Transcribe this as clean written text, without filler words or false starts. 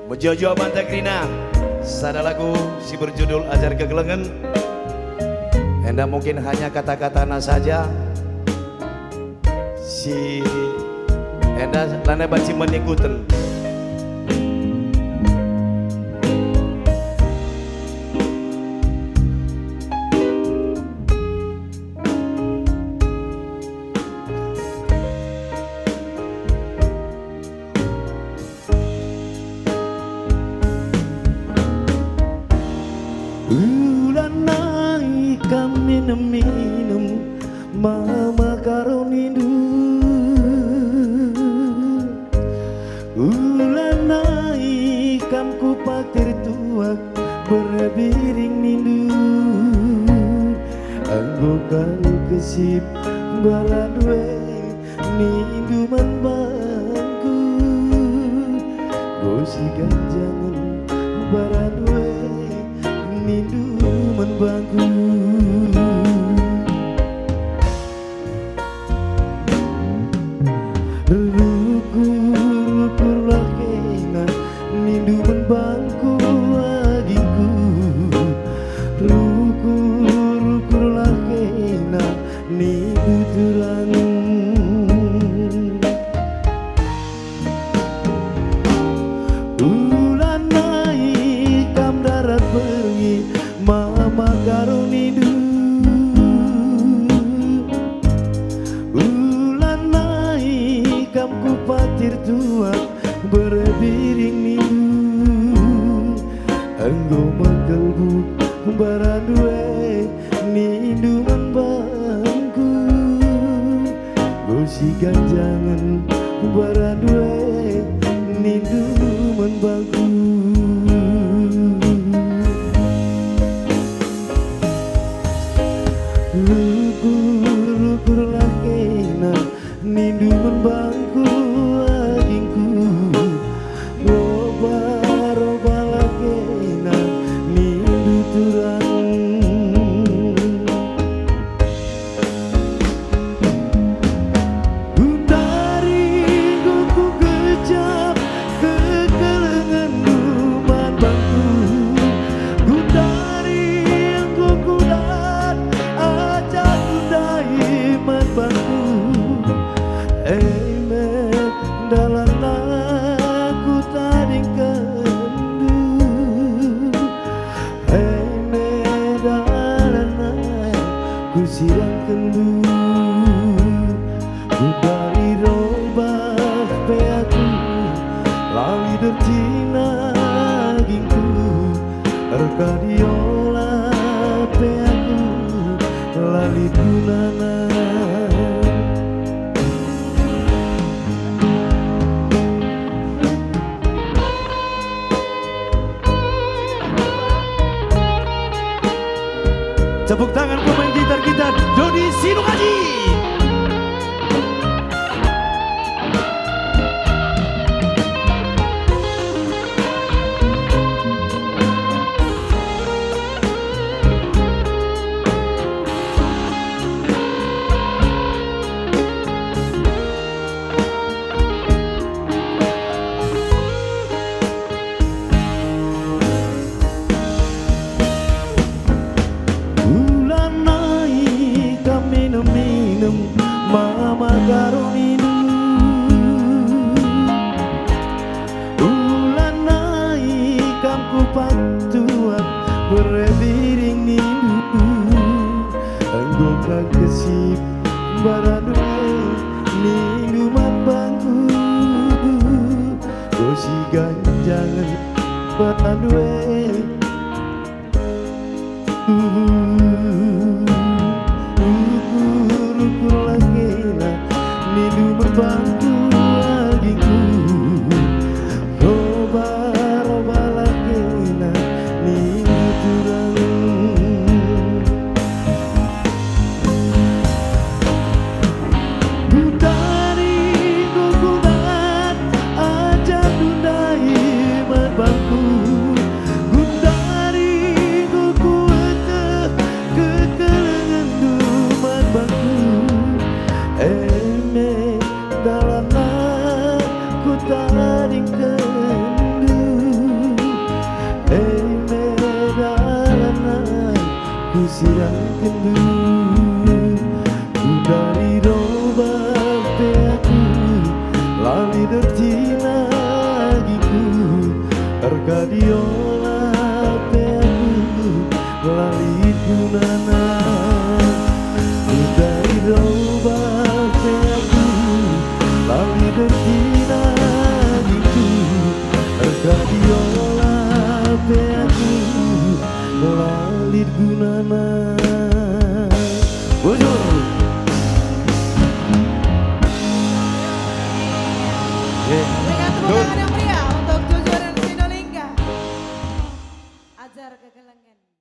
Mojojo Mantakrina, sada lagu si berjudul Ajar Kegelengan. Enda mungkin hanya kata-katana saja. Si Enda lana baci menikutan. Ulan naik kami minum mama karonindu. Ulan naik kam ku patir tuak berbiring nindu. Anggo kau kesip baladwe nindu man bangku. Gosi ganjangan baladwe nindu membangku. Rukur lakena nindu membangku agingku. Rukur lakena nindu tulang. Ulan naik kam darat pergi mama karonindu. Ulan naik kam ku patir tuak berbiring nindu. Anggo mangkelbu baradue nindu membangku. Gosi ganjangan baradue nindu membangku. Rukur lakena nindu membangku agingku. Roba lakena nindu turang. Gundari ku kejap kegelengan man bangku. Gundari ku kudat aja gundai man bangku. Emet dalam aku tadi kendu. Emet dalam aku silang kendu. Ku dari robah peaku lali dertina gingku. Erkadiola peaku lali dunana. Tepuk tangan pemain gitar kita Dodi Sinukaji. Ulan naik kami minum sirang kendu ku dari robak pe aku lali dertina giku tergadiola pe aku lali gunana ku dari robak pe aku lali dertina giku tergadiola pe aku lalit gunana.